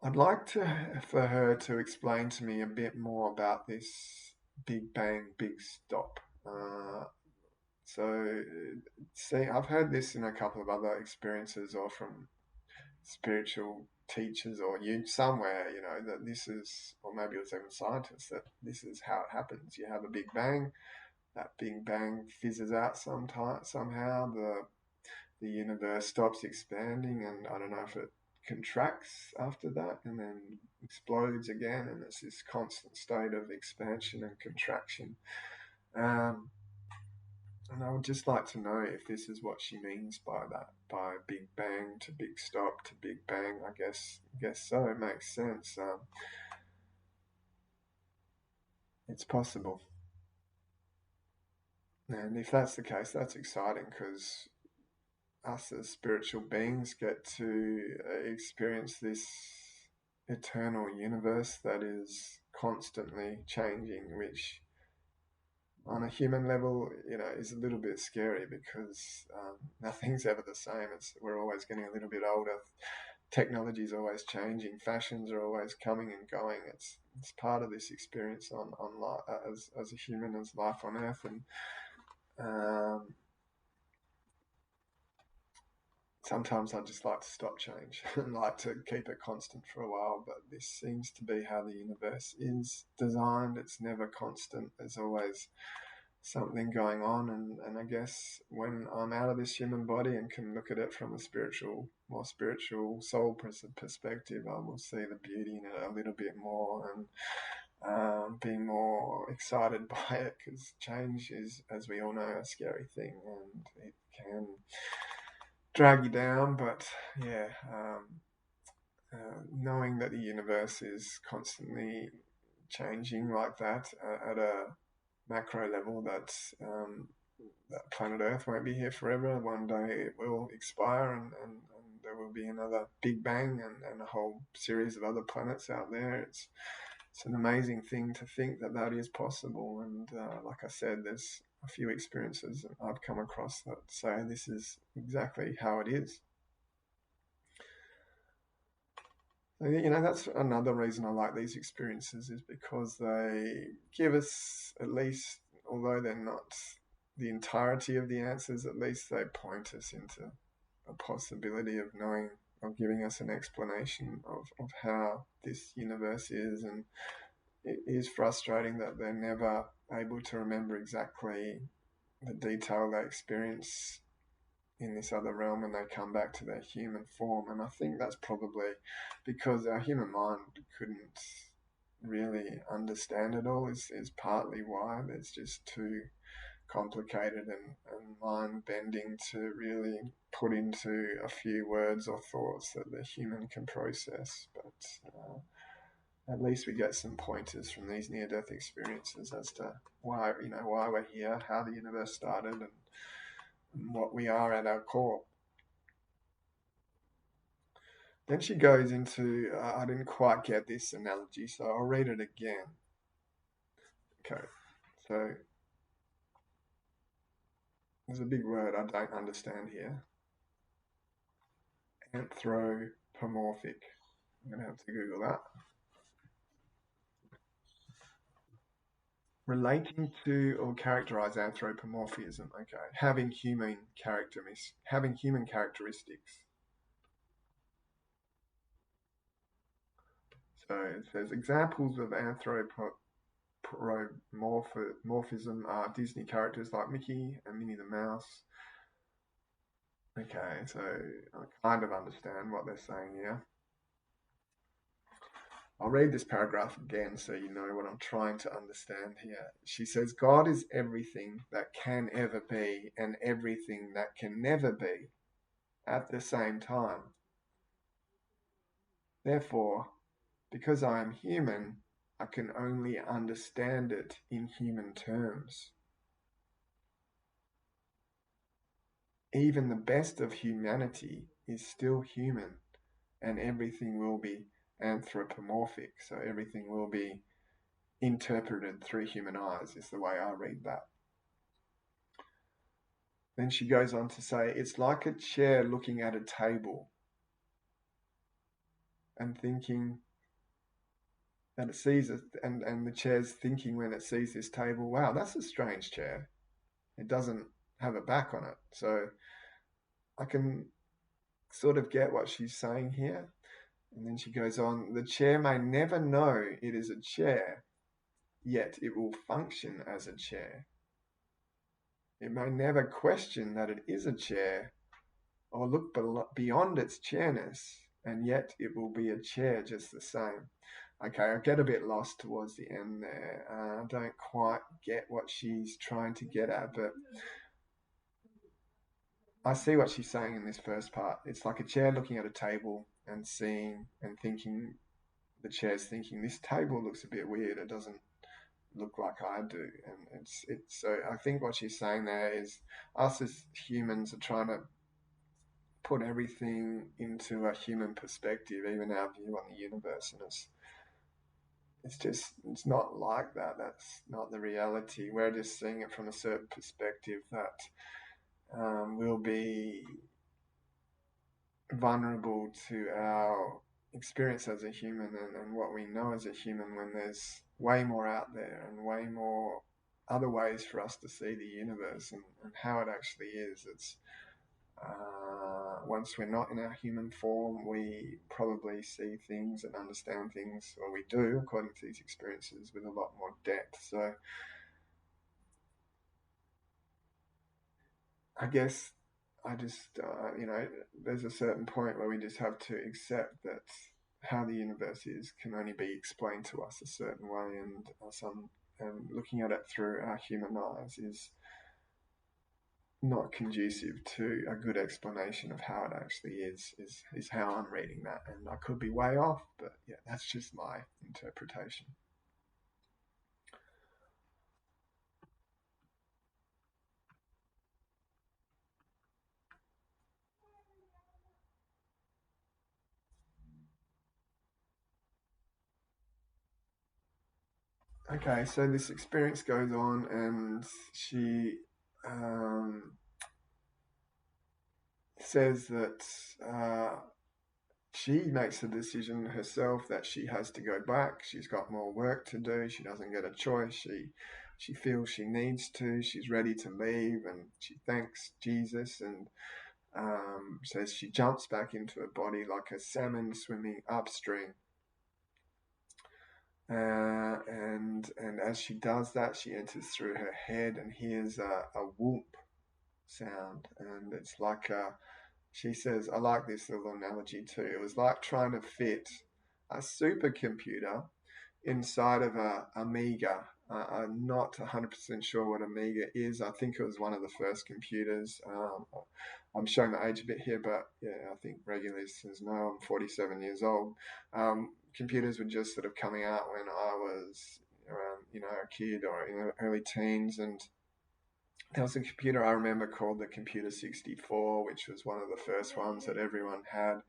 S1: I'd like for her to explain to me a bit more about this big bang, big stop. See, I've heard this in a couple of other experiences, or from spiritual teachers, or you somewhere, that this is, or maybe it was even scientists, that this is how it happens. You have a big bang, that Big Bang fizzes out somehow. The universe stops expanding, and I don't know if it contracts after that and then explodes again, and it's this constant state of expansion and contraction. Um, and I would just like to know if this is what she means by that, by Big Bang to Big Stop to Big Bang. I guess so. It makes sense. It's possible. And if that's the case, that's exciting because us as spiritual beings get to experience this eternal universe that is constantly changing, which on a human level, is a little bit scary because nothing's ever the same. We're always getting a little bit older. Technology is always changing. Fashions are always coming and going. It's part of this experience on as a human, as life on Earth, and um, sometimes I just like to stop change and like to keep it constant for a while, but this seems to be how the universe is designed. It's never constant. There's always something going on, and I guess when I'm out of this human body and can look at it from a more spiritual soul perspective, I will see the beauty in it a little bit more and be more excited by it, because change is, as we all know, a scary thing, and it can drag you down. But yeah, knowing that the universe is constantly changing like that at a macro level, that planet Earth won't be here forever. One day it will expire, and there will be another Big Bang and a whole series of other planets out there. It's an amazing thing to think that is possible. And like I said, there's a few experiences that I've come across that say this is exactly how it is. That's another reason I like these experiences, is because they give us, at least, although they're not the entirety of the answers, at least they point us into a possibility of knowing, of giving us an explanation of how this universe is. And it is frustrating that they're never able to remember exactly the detail they experience in this other realm when they come back to their human form. And I think that's probably because our human mind couldn't really understand it all, is partly why. It's just too complicated and mind bending to really put into a few words or thoughts that the human can process. But at least we get some pointers from these near-death experiences as to why we're here, how the universe started, and what we are at our core. Then she goes into, I didn't quite get this analogy, so I'll read it again. Okay, so there's a big word I don't understand here. Anthropomorphic. I'm going to have to Google that. Relating to or characterize anthropomorphism. Okay, having human characteristics. So it says examples of anthropomorphism are Disney characters like Mickey and Minnie the Mouse. Okay, so I kind of understand what they're saying here. I'll read this paragraph again so you know what I'm trying to understand here. She says, God is everything that can ever be and everything that can never be at the same time. Therefore, because I am human, I can only understand it in human terms. Even the best of humanity is still human, and everything will be anthropomorphic, so everything will be interpreted through human eyes, is the way I read that. Then she goes on to say, it's like a chair looking at a table and thinking that it sees it, and the chair's thinking when it sees this table, wow, that's a strange chair. It doesn't have a back on it. So I can sort of get what she's saying here. And then she goes on, the chair may never know it is a chair, yet it will function as a chair. It may never question that it is a chair or look beyond its chairness, and yet it will be a chair just the same. Okay, I get a bit lost towards the end there. I don't quite get what she's trying to get at, but I see what she's saying in this first part. It's like a chair looking at a table and seeing and thinking, the chair's thinking, this table looks a bit weird. It doesn't look like I do. And it's so I think what she's saying there is us as humans are trying to put everything into a human perspective, even our view on the universe. And it's just, it's not like that. That's not the reality. We're just seeing it from a certain perspective that will be vulnerable to our experience as a human, and what we know as a human, when there's way more out there and way more other ways for us to see the universe and how it actually is. It's once we're not in our human form, we probably see things and understand things, or we do, according to these experiences, with a lot more depth. So I guess I just, there's a certain point where we just have to accept that how the universe is can only be explained to us a certain way, and looking at it through our human eyes is not conducive to a good explanation of how it actually is how I'm reading that. And I could be way off, but yeah, that's just my interpretation. Okay, so this experience goes on, and she um, says that she makes the decision herself that she has to go back. She's got more work to do. She doesn't get a choice. She feels she needs to. She's ready to leave, and she thanks Jesus and says she jumps back into her body like a salmon swimming upstream. And as she does that, she enters through her head and hears a whoop sound, and it's like she says, I like this little analogy too. It was like trying to fit a supercomputer inside of a Amiga. I'm not 100% sure what Amiga is. I think it was one of the first computers. I'm showing my age a bit here, but yeah, I think regular listeners know I'm 47 years old. Computers were just sort of coming out when I was around, a kid or in the early teens, and there was a computer I remember called the Computer 64, which was one of the first ones that everyone had.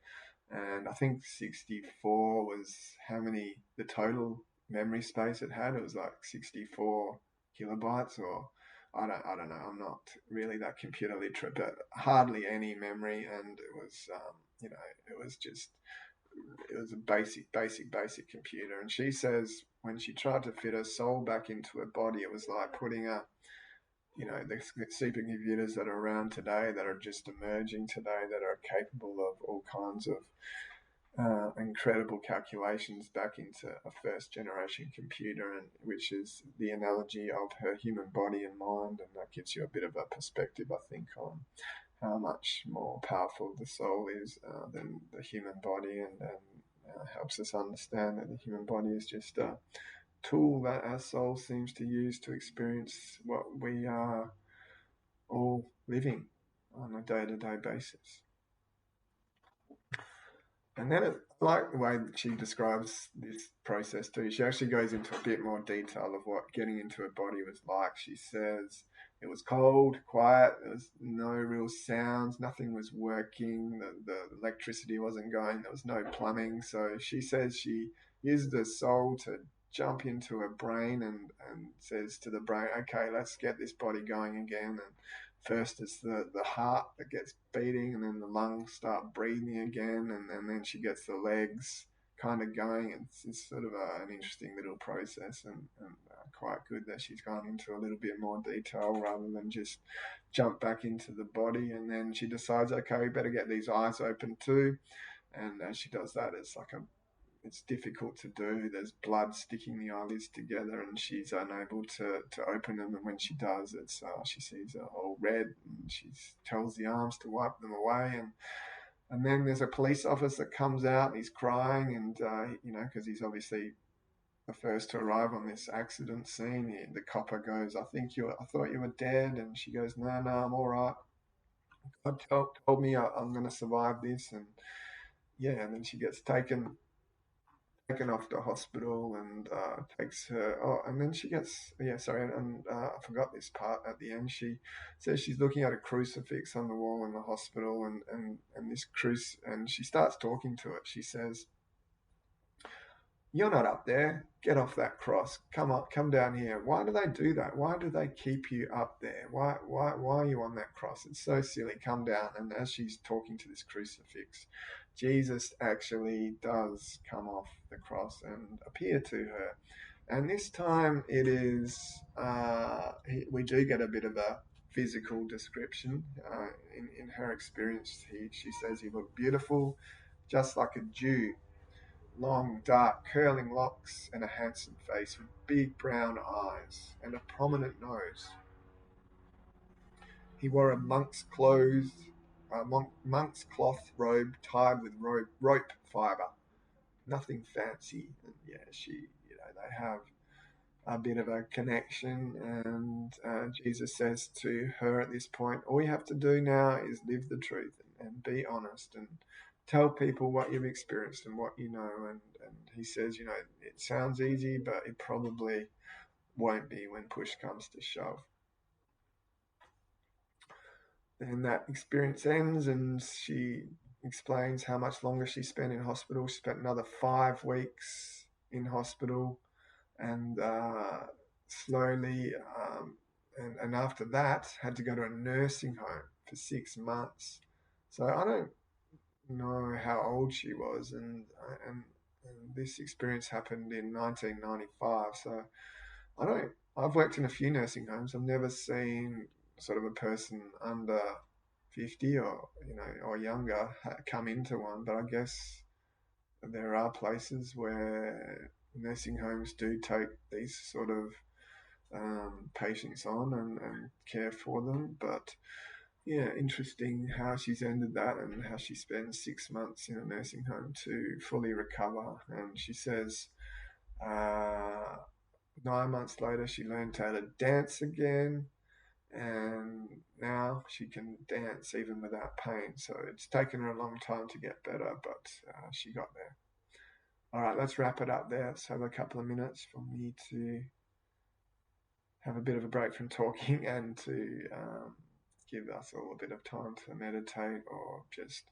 S1: And I think 64 was how many, the total memory space it had. It was like 64 kilobytes, or I don't know. I'm not really that computer literate, but hardly any memory. And it was, it was just, it was a basic computer. And she says when she tried to fit her soul back into her body, it was like putting the supercomputers that are around today, that are just emerging today, that are capable of all kinds of incredible calculations back into a first generation computer, and which is the analogy of her human body and mind. And that gives you a bit of a perspective, I think, on how much more powerful the soul is than the human body, and helps us understand that the human body is just a tool that our soul seems to use to experience what we are all living on a day-to-day basis. And then I like the way that she describes this process too. She actually goes into a bit more detail of what getting into her body was like. She says it was cold, quiet, there was no real sounds, nothing was working, the electricity wasn't going, there was no plumbing. So she says she used the soul to jump into her brain, and says to the brain, okay, let's get this body going again. And first it's the heart that gets beating, and then the lungs start breathing again, and then she gets the legs kind of going. It's sort of an interesting little process, and quite good that she's gone into a little bit more detail rather than just jump back into the body. And then she decides, okay, we better get these eyes open too. And as she does that, it's like it's difficult to do. There's blood sticking the eyelids together, and she's unable to open them. And when she does, it's she sees it all red, and she tells the arms to wipe them away. And then there's a police officer that comes out, and he's crying, and because he's obviously the first to arrive on this accident scene. The copper goes, I thought you were dead," and she goes, "No, no, I'm all right. God told me I'm going to survive this." And yeah, and then she gets taken off to hospital, and takes her. Oh, and then she gets, yeah, sorry, and I forgot this part at the end. She says she's looking at a crucifix on the wall in the hospital, and this and she starts talking to it. She says, "You're not up there. Get off that cross. Come up, come down here." Why do they do that? Why do they keep you up there? Why are you on that cross? It's so silly. Come down. And as she's talking to this crucifix, Jesus actually does come off the cross and appear to her. And this time it is, we do get a bit of a physical description. In her experience, she says he looked beautiful, just like a Jew. Long, dark, curling locks, and a handsome face with big brown eyes and a prominent nose. He wore a monk's cloth robe tied with rope fibre. Nothing fancy. And yeah, they have a bit of a connection. And Jesus says to her at this point, all you have to do now is live the truth and be honest and tell people what you've experienced and what you know. And he says, it sounds easy, but it probably won't be when push comes to shove. And that experience ends, and she explains how much longer she spent in hospital. She spent another 5 weeks in hospital, and slowly, and after that, had to go to a nursing home for 6 months. So I don't know how old she was, and this experience happened in 1995. So I don't. I've worked in a few nursing homes. I've never seen sort of a person under 50 or younger come into one, but I guess there are places where nursing homes do take these sort of patients on and care for them. But yeah, interesting how she's ended that and how she spends 6 months in a nursing home to fully recover. And she says 9 months later, she learned how to dance again. And now she can dance even without pain. So it's taken her a long time to get better, but she got there. All right, let's wrap it up there. Let's have a couple of minutes for me to have a bit of a break from talking and to give us all a bit of time to meditate or just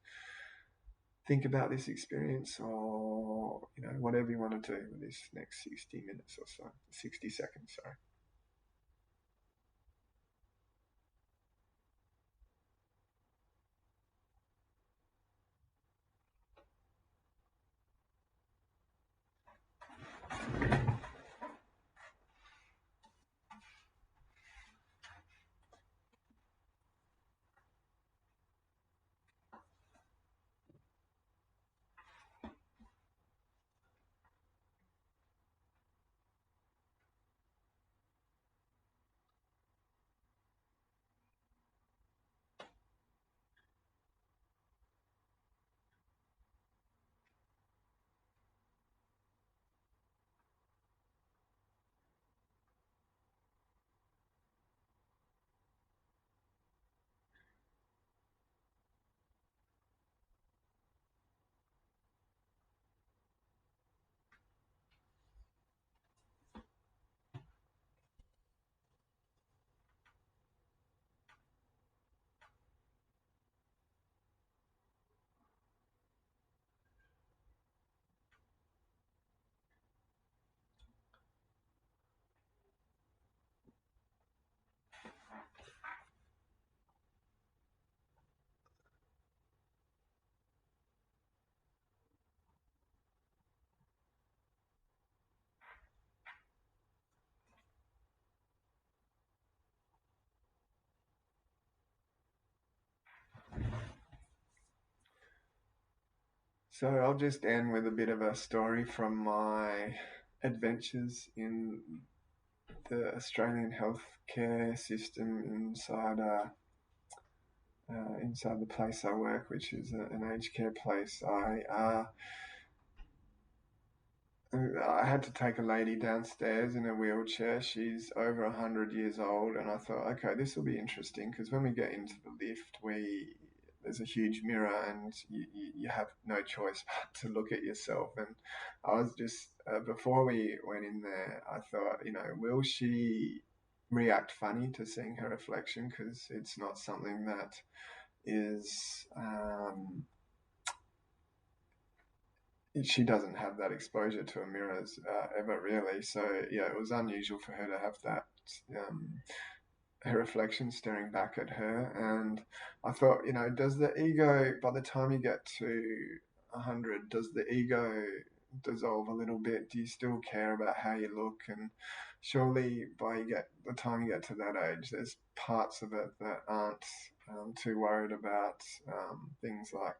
S1: think about this experience, or whatever you want to do with this next 60 minutes or so, 60 seconds, sorry. So I'll just end with a bit of a story from my adventures in the Australian healthcare system inside the place I work, which is an aged care place. I had to take a lady downstairs in a wheelchair. She's over 100 years old, and I thought, okay, this will be interesting because when we get into the lift, there's a huge mirror, and you have no choice but to look at yourself. And I was just before we went in there, I thought, will she react funny to seeing her reflection? Because it's not something that is she doesn't have that exposure to a mirrors ever really. So yeah, it was unusual for her to have that her reflection staring back at her. And I thought, does the ego, by the time you get to 100, does the ego dissolve a little bit? Do you still care about how you look? And surely the time you get to that age, there's parts of it that aren't too worried about things like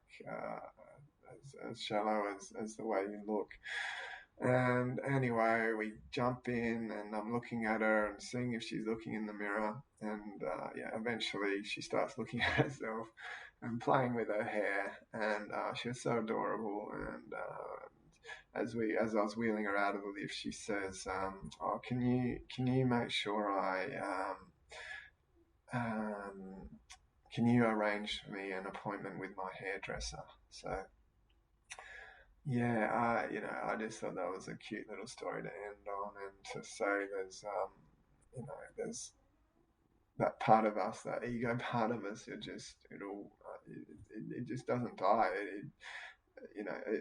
S1: as shallow as the way you look. And anyway, we jump in, and I'm looking at her and seeing if she's looking in the mirror. And eventually she starts looking at herself and playing with her hair. And she was so adorable. And as I was wheeling her out of the lift, she says, "Oh, can you make sure can you arrange for me an appointment with my hairdresser?" So yeah, I just thought that was a cute little story to end on, and to say there's that part of us, that ego part of us. It just doesn't die.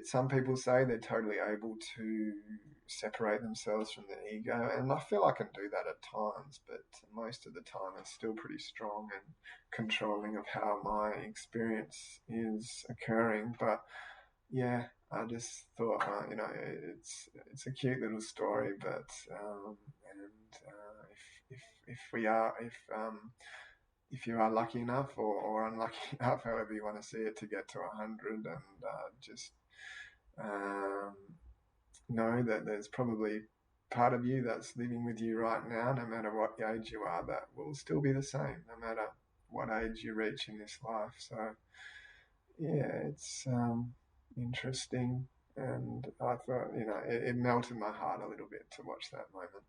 S1: Some people say they're totally able to separate themselves from the ego, and I feel I can do that at times, but most of the time it's still pretty strong and controlling of how my experience is occurring. But yeah, I just thought, it's a cute little story, but if you are lucky enough or unlucky enough, however you want to see it, to get to 100, and just know that there's probably part of you that's living with you right now, no matter what age you are, that will still be the same, no matter what age you reach in this life. So yeah, it's interesting, and I thought, it melted my heart a little bit to watch that moment.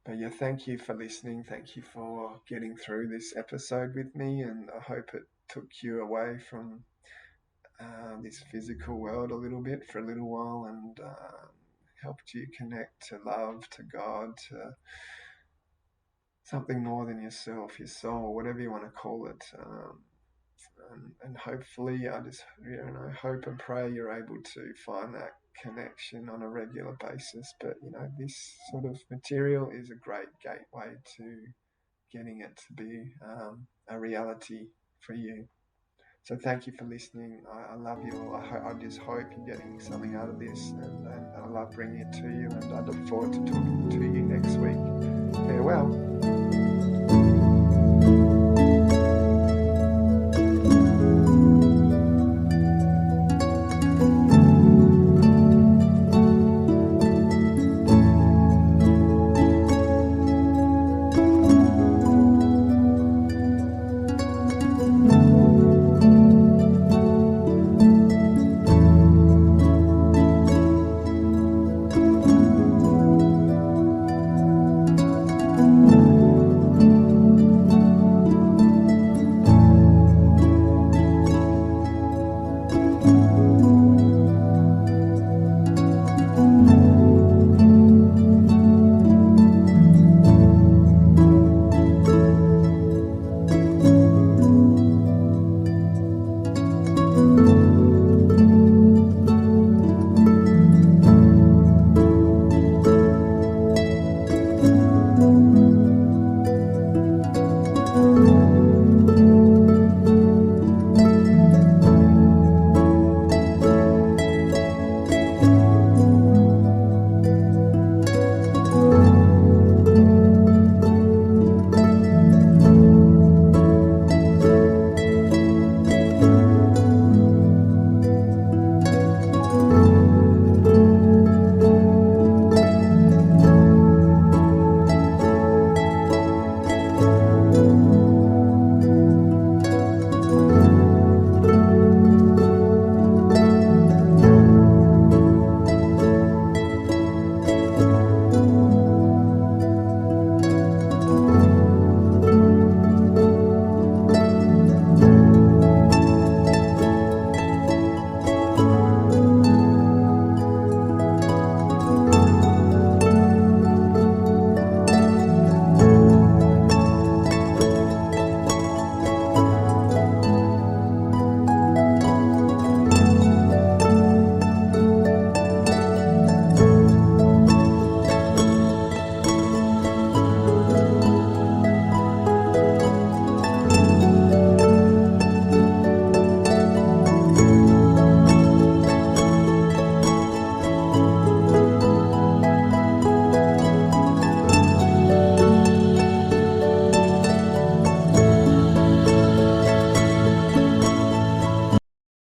S1: But yeah, thank you for listening. Thank you for getting through this episode with me, and I hope it took you away from this physical world a little bit for a little while, and helped you connect to love, to God, to something more than yourself, your soul, whatever you want to call it. And hopefully, I just hope and pray you're able to find that connection on a regular basis. But this sort of material is a great gateway to getting it to be a reality for you. So thank you for listening. I love you all. I just hope you're getting something out of this, and I love bringing it to you. And I look forward to talking to you next week. Farewell.